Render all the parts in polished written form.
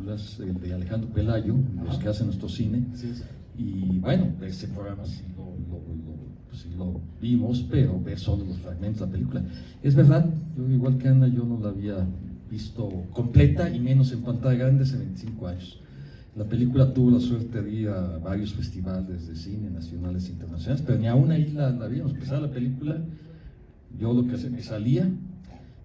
películas, el de Alejandro Pelayo, los que hacen nuestro cine. Sí, sí. Y bueno, ese programa sí lo vimos, pero ver solo los fragmentos de la película. Es verdad, yo igual que Ana, yo no la había visto completa y menos en pantalla grande hace 25 años. La película tuvo la suerte de ir a varios festivales de cine nacionales e internacionales, pero ni aún ahí la vimos. Empezaba la película, yo lo que hacía, me salía,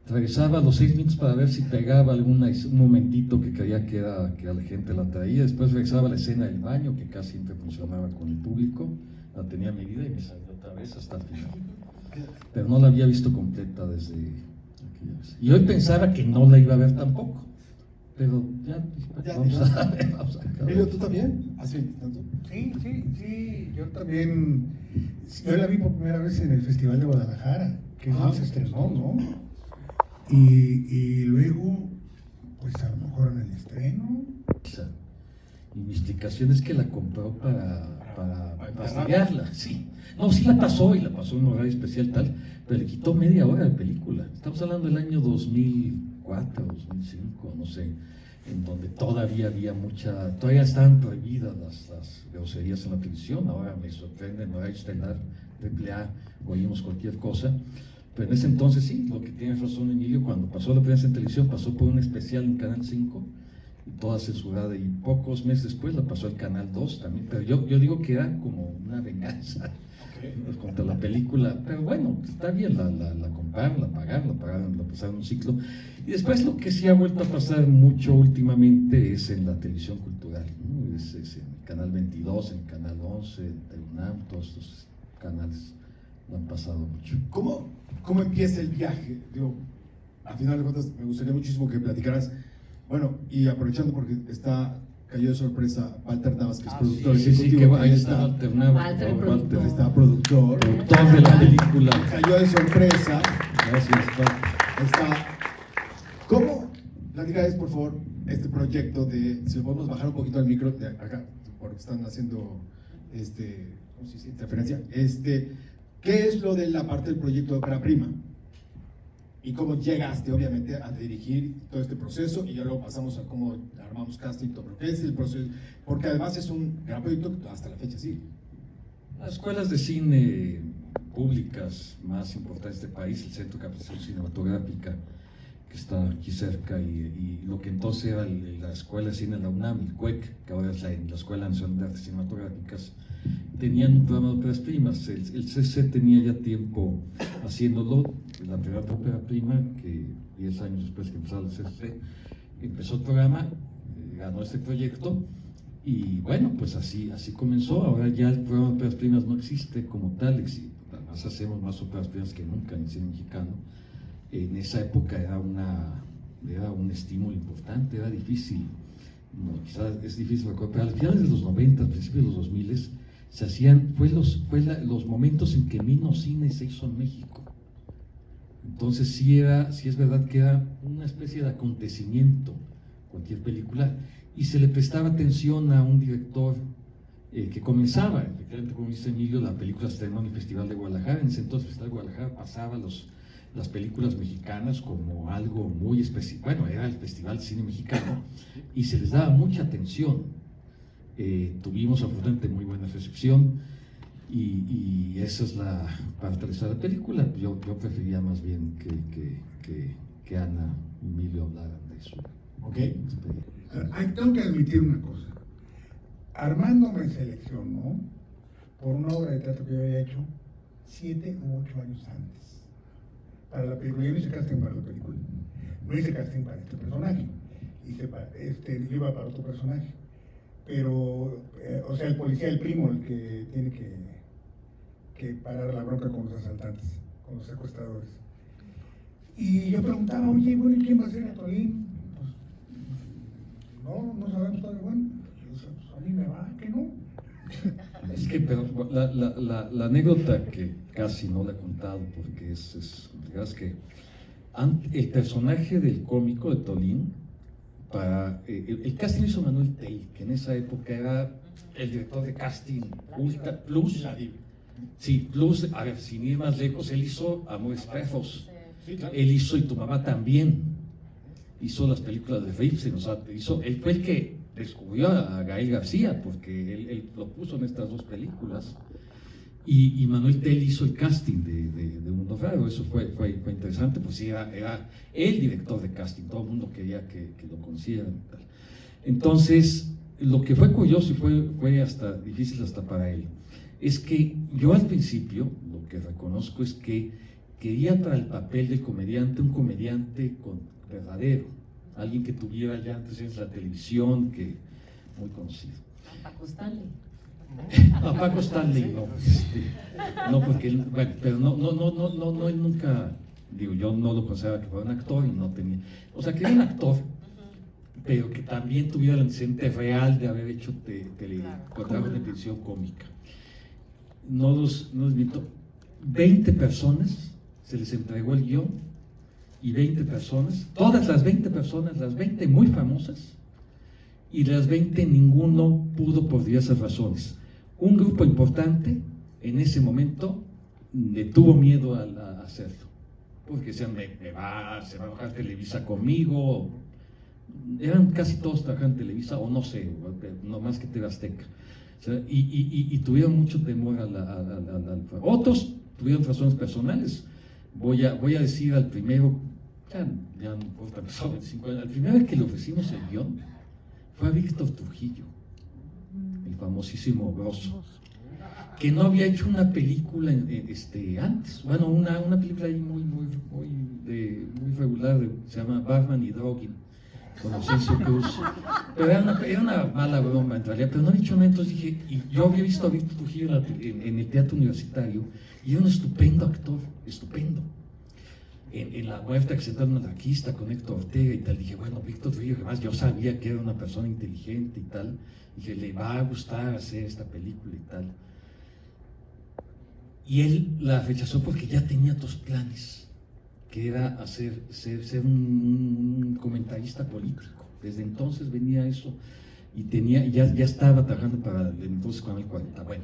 regresaba a los 6 minutos para ver si pegaba un momentito que creía que la gente la traía. Después regresaba a la escena del baño, que casi siempre funcionaba con el público, la tenía medida y me salía otra vez hasta el final. Pero no la había visto completa desde aquella vez. Y hoy pensaba que no la iba a ver tampoco. Pero ya vamos a acabar. Emilio, ¿tú también? ¿Hace tanto? Sí, yo también. Yo la vi por primera vez en el Festival de Guadalajara, que se estrenó, ¿no? Y luego, pues a lo mejor en el estreno. Y mi explicación es que la compró para estudiarla, sí. No, sí la pasó y la pasó en un horario especial tal, pero le quitó media hora de película. Estamos hablando del año 2004, 2005, no sé, en donde todavía había todavía estaban prohibidas las groserías en la televisión. Ahora me sorprende, en horario estelar, AAA, oímos cualquier cosa. Pero en ese entonces sí, lo que tiene razón Emilio, cuando pasó la prensa en televisión, pasó por un especial en Canal 5, y toda censurada, y pocos meses después la pasó al Canal 2 también, pero yo digo que era como una venganza contra la película, pero bueno, está bien, la compraron, la pagaron, la pasaron un ciclo, y después lo que sí ha vuelto a pasar mucho últimamente es en la televisión cultural, ¿no? Es en el Canal 22, en el Canal 11, en UNAM, todos estos canales lo han pasado mucho. ¿Cómo empieza el viaje? Digo, a final de cuentas, me gustaría muchísimo que platicaras. Bueno, y aprovechando porque cayó de sorpresa Walter Navas, que es productor ejecutivo. Sí, ahí está Walter Navas, Walter está productor de la película. Cayó de sorpresa. Gracias, Está. ¿Cómo? Platícales, por favor, este proyecto de, si lo podemos bajar un poquito al micro, de acá, porque están haciendo, ¿cómo se dice? Interferencia. ¿Qué es lo de la parte del proyecto de ópera prima? Y cómo llegaste, obviamente, a dirigir todo este proceso, y ya luego pasamos a cómo armamos casting, todo. Pero ¿qué es el proceso? Porque además es un gran proyecto que hasta la fecha sigue. Las escuelas de cine públicas más importantes del país, el Centro de Capacitación Cinematográfica, que está aquí cerca, y lo que entonces era la Escuela de Cine de la UNAM, el CUEC, que ahora es la Escuela Nacional de Artes Cinematográficas, tenían un programa de óperas primas. El CC tenía ya tiempo haciéndolo. La primera ópera prima, que 10 años después que empezó el CC, empezó el programa, ganó este proyecto, y bueno, pues así comenzó. Ahora ya el programa de óperas primas no existe como tal, además hacemos más óperas primas que nunca en el cine mexicano. En esa época era un estímulo importante, era difícil, no, quizás es difícil recordar, pero al finales de los 90, principios de los 2000, se hacían, fue los momentos en que Mino Cine se hizo en México. Entonces sí es verdad que era una especie de acontecimiento cualquier película, y se le prestaba atención a un director que comenzaba, efectivamente, como dice Emilio, la película se estrenó en el Festival de Guadalajara. En ese entonces el Festival de Guadalajara pasaba las películas mexicanas como algo muy especial. Bueno, era el Festival de Cine Mexicano y se les daba mucha atención. Tuvimos afortunadamente muy buena recepción, y esa es la parte de la película. Yo prefería más bien que Ana y Emilio hablaran de eso. Tengo que admitir una cosa. Armando me seleccionó por una obra de teatro que yo había hecho 7 u 8 años antes para la película. Yo no hice casting para la película, no hice casting para este personaje, yo iba para otro personaje, pero o sea, el policía, el primo, el que tiene que parar la bronca con los asaltantes, con los secuestradores. Y yo preguntaba, oye, bueno, ¿y quién va a ser Atolín? Pues no sabemos todavía. Bueno, pues a mí me va, que no. Es que, pero la anécdota que casi no la he contado porque es que el personaje del cómico de Tolín, el casting hizo Manuel Tell, que en esa época era el director de casting Ultra Plus. Sí, Plus, a ver, sin ir más lejos, él hizo Amores Perros, él hizo Y tu mamá también. hizo las películas de Ibsen, o sea, él fue el que descubrió a Gael García, porque él lo puso en estas dos películas. Y Manuel Tell hizo el casting de Mundo Raro. Eso fue interesante, pues sí, era el director de casting, todo el mundo quería que lo conocieran y tal. Entonces, lo que fue curioso y fue hasta difícil hasta para él, es que yo al principio, lo que reconozco es que quería para el papel del comediante, un comediante verdadero, alguien que tuviera ya antes en la televisión, que muy conocido. Paco Stanley. A Paco Stanley no, no porque él, bueno, pero no, él nunca, digo, yo no lo consideraba que fuera un actor y no tenía, o sea, que era un actor, pero que también tuviera el antecedente real de haber hecho trabajos de televisión cómica. No los miento, 20 personas se les entregó el guión y 20 personas, todas las 20 personas, las 20 muy famosas, y de las 20 ninguno pudo por diversas razones. Un grupo importante en ese momento le tuvo miedo a hacerlo, porque decían, se va a trabajar Televisa conmigo. Eran casi todos trabajando en Televisa, o no sé, no más que TV Azteca. O sea, y tuvieron mucho temor otros tuvieron razones personales. Voy a decir al primero, ya no importa, pasó 25 años, al primero que le ofrecimos el guión fue a Víctor Trujillo, el famosísimo Broso, que no había hecho una película antes, bueno, una película ahí muy regular, se llama Batman y Drogin, con Ausencio Cruz, pero era una mala broma en realidad, pero no había hecho nada. Entonces dije, y yo había visto a Víctor Trujillo en el teatro universitario, y era un estupendo actor, estupendo. En La Muerte Accidental Anarquista con Héctor Ortega y tal, dije, bueno, Víctor Trujillo, además yo sabía que era una persona inteligente y tal, dije, le va a gustar hacer esta película y tal. Y él la rechazó porque ya tenía otros planes, que era ser un comentarista político. Desde entonces venía eso, y ya estaba trabajando para entonces Canal 40. Bueno,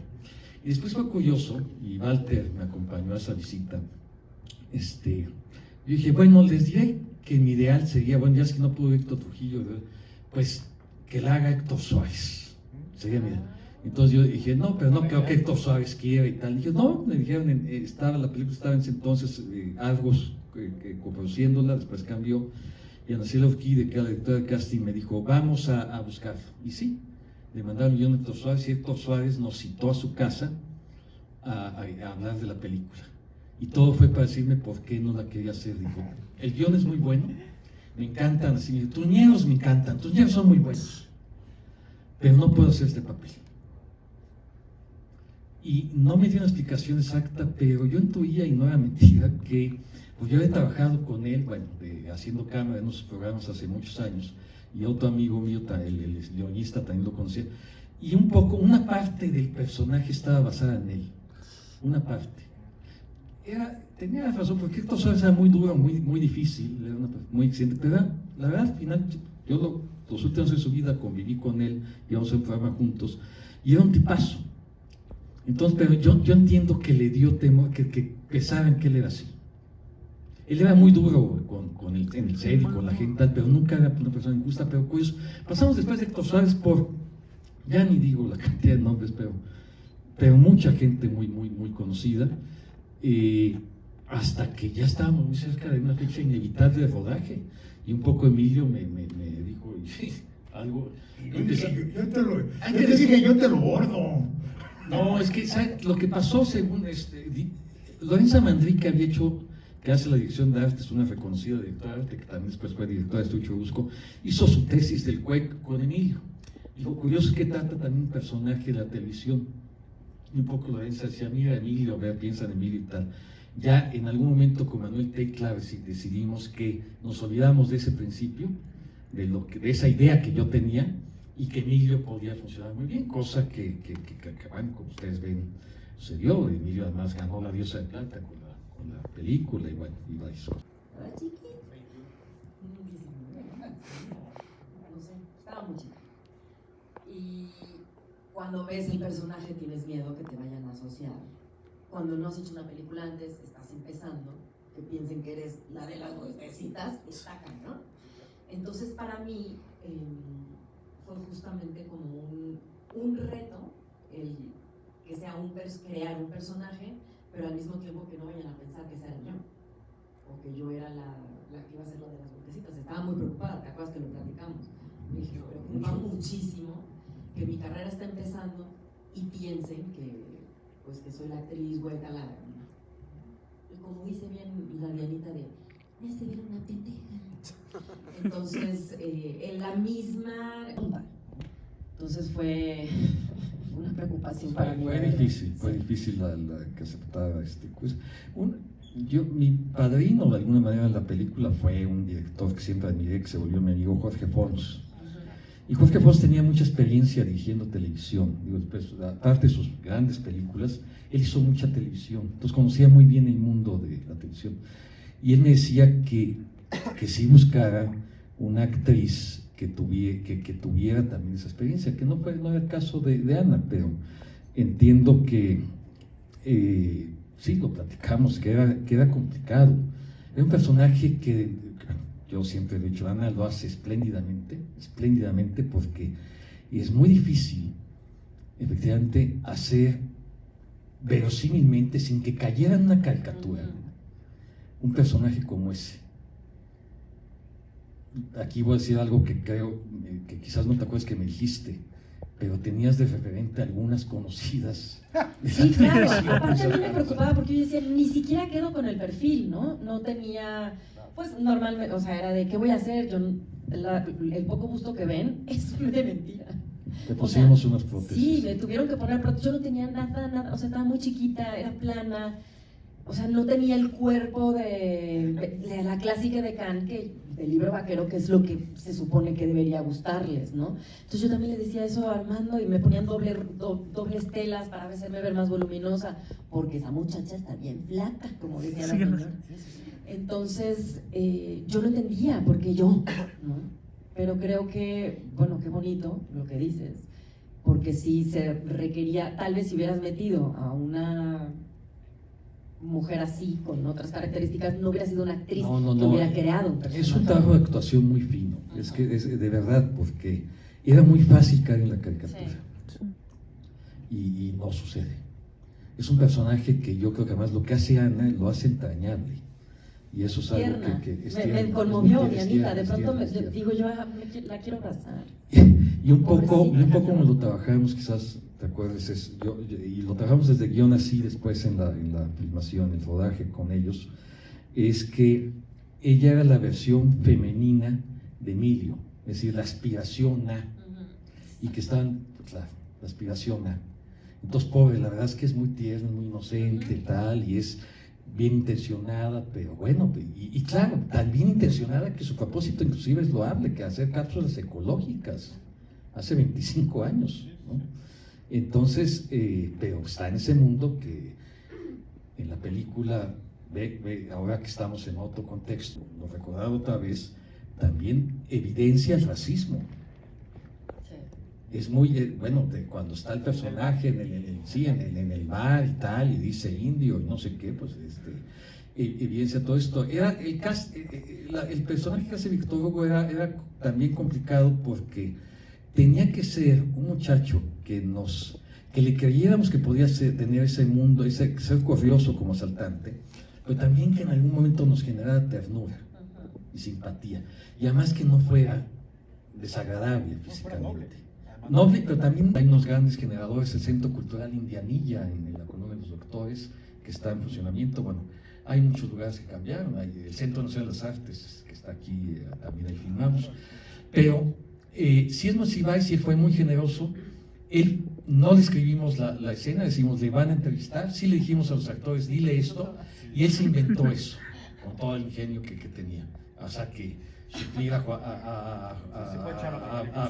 y después fue curioso, y Walter me acompañó a esa visita. Yo dije, bueno, les diré que mi ideal sería, bueno, ya es que no pudo Víctor Trujillo, pues que la haga Héctor Suárez. Sería mi ideal. Entonces yo dije, no, pero no creo que Héctor Suárez quiera y tal. Dije, no, me dijeron, la película estaba en ese entonces, Argos coproduciéndola, después cambió, y Ana Celia Urquide, que era la directora de casting, me dijo, vamos a buscarlo. Y sí, le mandaron el guión a Héctor Suárez, y Héctor Suárez nos citó a su casa a hablar de la película. Y todo fue para decirme por qué no la quería hacer. Dijo, el guión es muy bueno, me encantan, así, tus ñeros me encantan, tus ñeros son muy buenos, pero no puedo hacer este papel. Y no me dio una explicación exacta, pero yo intuía, y no era mentira, que pues yo había trabajado con él, bueno, haciendo cámara en unos programas hace muchos años, y otro amigo mío, el guionista, también lo conocía, y un poco, una parte del personaje estaba basada en él, una parte. Tenía razón, porque Héctor Suárez era muy duro, muy difícil, era muy exigente, pero la verdad, al final, yo los últimos de su vida conviví con él, íbamos a hacer un programa juntos, y era un tipazo. Entonces, pero yo entiendo que le dio temor, que pensaban que él era así. Él era muy duro en el set y con la gente, pero nunca era una persona injusta, pero curioso. Pasamos después de Héctor Suárez por, ya ni digo la cantidad de nombres, pero mucha gente muy conocida, hasta que ya estábamos muy cerca de una fecha inevitable de rodaje, y un poco Emilio me dijo algo. Yo te dije, yo te lo bordo. No, es que ¿sabes? Lo que pasó según Lorenza Mandrique había hecho, que hace la dirección de arte, es una reconocida directora de arte, que también después fue directora de Estudio Churubusco, hizo su tesis del CUEC con Emilio. Y lo curioso es que trata también un personaje de la televisión. Y un poco Lorenza decía, mira Emilio, a ver, piensa en Emilio y tal. Ya en algún momento con Manuel Tecla decidimos que nos olvidamos de ese principio, de esa idea que yo tenía, y que Emilio podía funcionar muy bien, cosa que bueno, como ustedes ven, sucedió. Emilio además ganó la Diosa de Plata con la película, y bueno, y varias cosas. ¿Era chiqui? No sé, estaba muy chica. Y cuando ves el personaje tienes miedo que te vayan a asociar. Cuando no has hecho una película antes, estás empezando, que piensen que eres la de las golpecitas, está cañón. Entonces para mí fue justamente como un reto el que sea crear un personaje, pero al mismo tiempo que no vayan a pensar que esa era yo, o que yo era la que iba a hacer lo de las golpecitas. Estaba muy preocupada, ¿te acuerdas que lo platicamos? Me dije, me preocupa muchísimo que mi carrera está empezando y piensen que, pues, que soy la actriz vuelta a la... Y como dice bien la Dianita me hace ver una pendeja. Entonces, en la misma... Entonces fue una preocupación para mí. Fue difícil la que aceptara pues, mi padrino de alguna manera en la película fue un director que siempre admiré, que se volvió mi amigo, Jorge Fons. Y Jorge Fons tenía mucha experiencia dirigiendo televisión. Digo, después, aparte de sus grandes películas, él hizo mucha televisión, entonces conocía muy bien el mundo de la televisión. Y él me decía que sí buscara una actriz que tuviera también esa experiencia, que no era el caso de Ana, pero entiendo que sí, lo platicamos, que era complicado. Era un personaje que yo siempre he dicho, Ana lo hace espléndidamente, porque es muy difícil, efectivamente, hacer verosímilmente, sin que cayera en una caricatura, un personaje como ese. Aquí voy a decir algo que creo que quizás no te acuerdas que me dijiste, pero tenías de referente algunas conocidas. Sí, claro, aparte a mí me preocupaba porque yo decía, ni siquiera quedo con el perfil, ¿no? No tenía, pues normalmente, o sea, era de, ¿qué voy a hacer? Yo, el poco gusto que ven es de mentira. Te pusimos unas prótesis. Sí, me tuvieron que poner prótesis, yo no tenía nada, o sea, estaba muy chiquita, era plana, o sea, no tenía el cuerpo de la clásica de Cannes, del libro vaquero, que es lo que se supone que debería gustarles, ¿no? Entonces yo también le decía eso a Armando y me ponían dobles telas para hacerme ver más voluminosa, porque esa muchacha está bien flaca, como decía la señora. Entonces yo no entendía, porque yo, ¿no? Pero creo que, bueno, qué bonito lo que dices, porque sí se requería, tal vez si hubieras metido a una mujer así, con otras características, no hubiera sido una actriz que hubiera creado un personaje. Es un trabajo de actuación muy fino, es que es de verdad, porque era muy fácil caer en la caricatura, y no sucede. Es un personaje que yo creo que además lo que hace Ana lo hace entrañable, y eso es algo que es tierno, me conmovió, Dianita, de pronto digo yo, la quiero abrazar. Y un poco como lo trabajamos, quizás te acuerdes, y lo trabajamos desde guión así, después en la filmación, el rodaje con ellos, es que ella era la versión femenina de Emilio, es decir, la aspiración a, y que estaban, claro, la aspiración a. Entonces, pobre, la verdad es que es muy tierna, muy inocente, tal, y es bien intencionada, pero bueno, y claro, tan bien intencionada que su propósito inclusive es loable, que hacer cápsulas ecológicas hace 25 años, ¿no? Entonces, pero está en ese mundo que en la película, ahora que estamos en otro contexto, lo recordaba otra vez, también evidencia el racismo. Es muy, bueno, cuando está el personaje en el bar y tal, y dice indio y no sé qué, pues evidencia todo esto. El personaje que hace Víctor Hugo era también complicado porque tenía que ser un muchacho que le creyéramos que podía tener ese mundo, ser curioso como asaltante, pero también que en algún momento nos generara ternura y simpatía, y además que no fuera desagradable físicamente. No, pero también hay unos grandes generadores, el Centro Cultural Indianilla en la Colonia de los Doctores, que está en funcionamiento. Bueno, hay muchos lugares que cambiaron, hay el Centro Nacional de las Artes, que está aquí, también ahí filmamos, pero si es Monsiváis, si fue muy generoso. Él, no le escribimos la escena, decimos, le van a entrevistar, sí le dijimos a los actores, dile esto, y él se inventó eso, con todo el ingenio que tenía, o sea que suplir a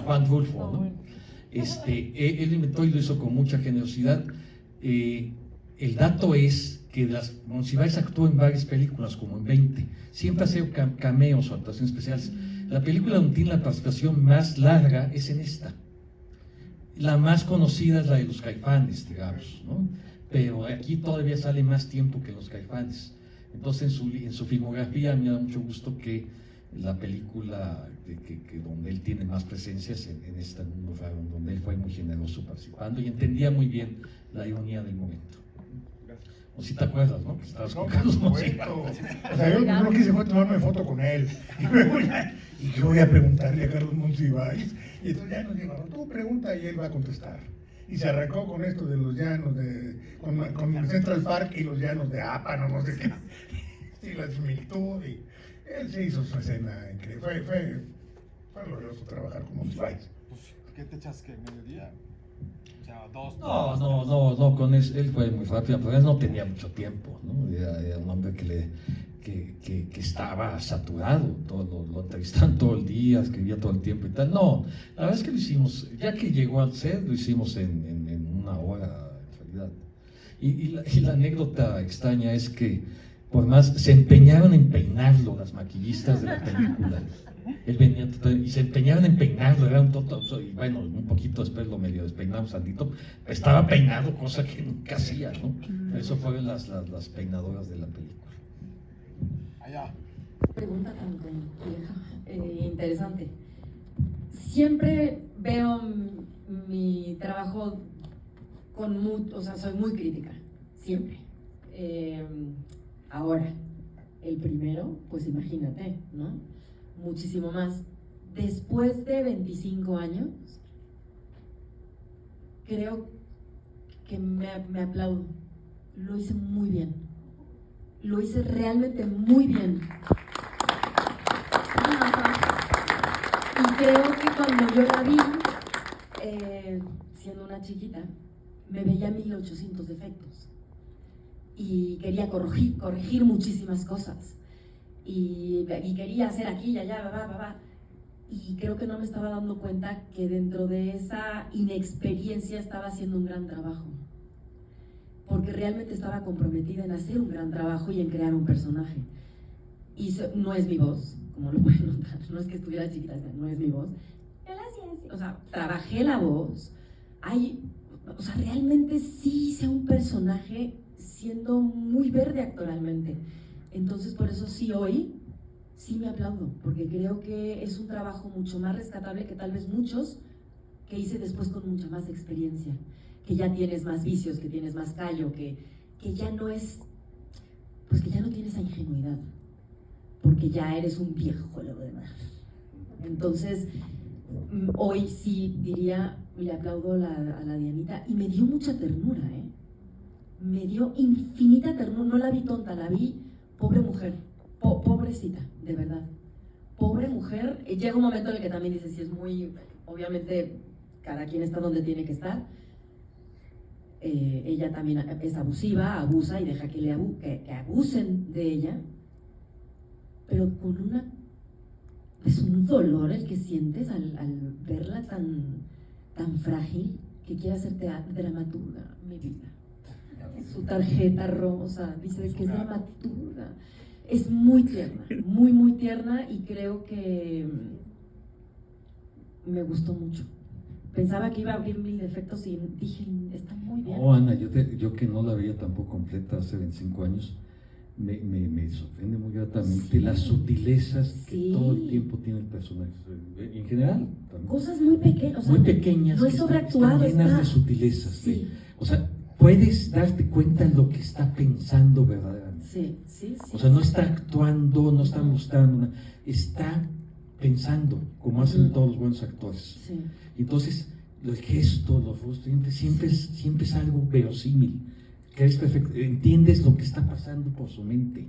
Juan Rulfo, ¿no? Él inventó y lo hizo con mucha generosidad. El dato es que Monsiváis actuó en varias películas, como en 20, siempre ha sido cameos o actuaciones especiales. La película donde tiene la participación más larga es en esta. La más conocida es la de los Caifanes, digamos, ¿no? Pero aquí todavía sale más tiempo que los Caifanes. Entonces, en su filmografía me da mucho gusto que la película donde él tiene más presencias en este mundo raro, donde él fue muy generoso participando y entendía muy bien la ironía del momento. O si te acuerdas, ¿no? Que estabas con Carlos Monsiváis. O sea, yo lo que hice fue tomarme foto con él. Y yo voy a preguntarle a Carlos Monsiváis. Y entonces ya nos llevaron, tú pregunta y él va a contestar. Y se arrancó con esto de los llanos, con el Central Park y los llanos de Ápano, no sé qué. Y la similitud. Y él se hizo su escena increíble. Fue glorioso trabajar con Monsiváis. Pues, ¿qué te echas que mediodía? O sea, No, con él fue muy rápido, pero él no tenía mucho tiempo, ¿no? Era un hombre que estaba saturado, lo entrevistaban todo el día, escribía todo el tiempo y tal. No, la verdad es que lo hicimos, ya que llegó al set, lo hicimos en una hora, en realidad. Y la anécdota extraña es que, por más, se empeñaron en peinarlo las maquillistas de la película. Él venía y se empeñaban en peinarlo, era un tonto, y bueno, un poquito después lo medio despeinamos tantito, estaba peinado, cosa que nunca hacía, ¿no? Eso fueron las peinadoras de la película. Allá. Pregunta tan interesante. Siempre veo mi trabajo o sea, soy muy crítica, siempre. Ahora, el primero, pues imagínate, ¿no? Muchísimo más. Después de 25 años, creo que me aplaudo. Lo hice muy bien. Lo hice realmente muy bien. Y creo que cuando yo la vi, siendo una chiquita, me veía 1800 defectos. Y quería corregir muchísimas cosas. Y quería hacer aquí y allá, y creo que no me estaba dando cuenta que dentro de esa inexperiencia estaba haciendo un gran trabajo, porque realmente estaba comprometida en hacer un gran trabajo y en crear un personaje. Y no es mi voz, como lo pueden notar, no es que estuviera chiquita, no es mi voz. O sea, trabajé la voz, o sea, realmente sí hice un personaje siendo muy verde actoralmente. Entonces, por eso sí hoy, sí me aplaudo, porque creo que es un trabajo mucho más rescatable que tal vez muchos que hice después con mucha más experiencia, que ya tienes más vicios, que tienes más callo, que ya no es, pues que ya no tienes esa ingenuidad, porque ya eres un viejo, lo demás. Entonces, hoy sí diría, le aplaudo a la Dianita, y me dio mucha ternura, me dio infinita ternura, no la vi tonta, la vi pobre mujer, pobrecita, de verdad, pobre mujer. Llega un momento en el que también dices, si es muy, obviamente cada quien está donde tiene que estar. Ella también es abusiva, abusa y deja que abusen de ella, pero es un dolor el que sientes al verla tan frágil, que quiere ser dramaturga, mi vida. Su tarjeta rosa, dice que es dramaturga. Es muy tierna, muy tierna, y creo que me gustó mucho. Pensaba que iba a abrir 1000 defectos y dije, está muy bien. No, Ana, yo que no la veía tampoco completa hace 25 años, me sorprende muy gratamente sí. Las sutilezas sí. que todo el tiempo tiene el personaje, en general. También. Cosas muy pequeñas, o sea, muy pequeñas, no es sobreactuado, están llenas de sutilezas. Sí. O sea, puedes darte cuenta de lo que está pensando verdaderamente. Sí. O sea, no está actuando, no está mostrando, está pensando, como hacen todos los buenos actores. Sí. Entonces, el gesto, los rostros, siempre es algo verosímil. Crees perfecto, entiendes lo que está pasando por su mente.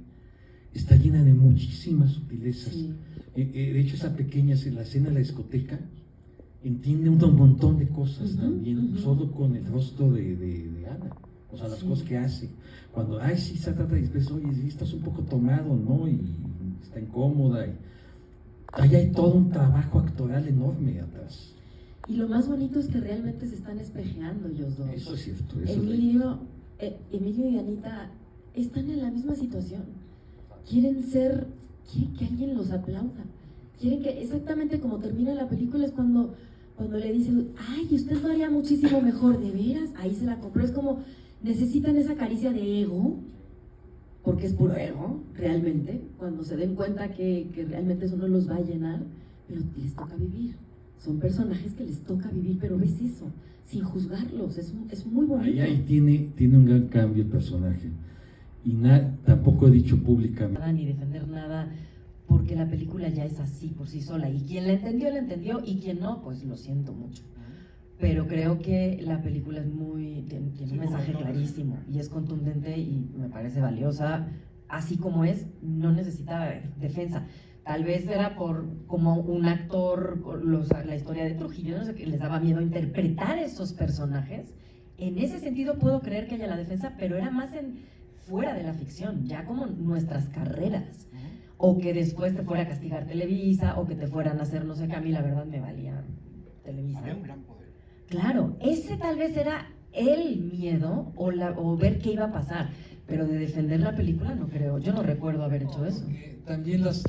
Está llena de muchísimas sutilezas. Sí. De hecho, esa pequeña, la escena de la discoteca, entiende un montón de cosas también, solo con el rostro de Ana. O sea, las cosas que hace. Cuando, sí, se trata de después, oye, estás un poco tomado, ¿no? Y está incómoda. Ahí hay todo un trabajo actoral enorme atrás. Y lo más bonito es que realmente se están espejeando ellos dos. Eso es cierto. Emilio y Anita están en la misma situación. Quieren que alguien los aplauda. Quieren que, exactamente como termina la película, es cuando le dicen, ay, usted lo haría muchísimo mejor, ¿de veras? Ahí se la compró. Es como, necesitan esa caricia de ego, porque es puro ego, realmente, cuando se den cuenta que realmente eso no los va a llenar, pero les toca vivir. Son personajes que les toca vivir, pero ves eso, sin juzgarlos, es muy bonito. Ahí tiene un gran cambio el personaje. Y tampoco he dicho públicamente. Ni defender nada, porque la película ya es así por sí sola. Y quien la entendió, y quien no, pues lo siento mucho. Pero creo que la película tiene un mensaje clarísimo y es contundente y me parece valiosa, así como es, no necesita defensa. Tal vez era como un actor, la historia de Trujillo, no sé, que les daba miedo interpretar esos personajes. En ese sentido puedo creer que haya la defensa, pero era más fuera de la ficción, ya como nuestras carreras. O que después te fuera a castigar Televisa, o que te fueran a hacer no sé qué, a mí la verdad me valía Televisa. Había un gran poder. Claro, ese tal vez era el miedo o ver qué iba a pasar, pero de defender la película no creo, yo no recuerdo haber hecho eso. También las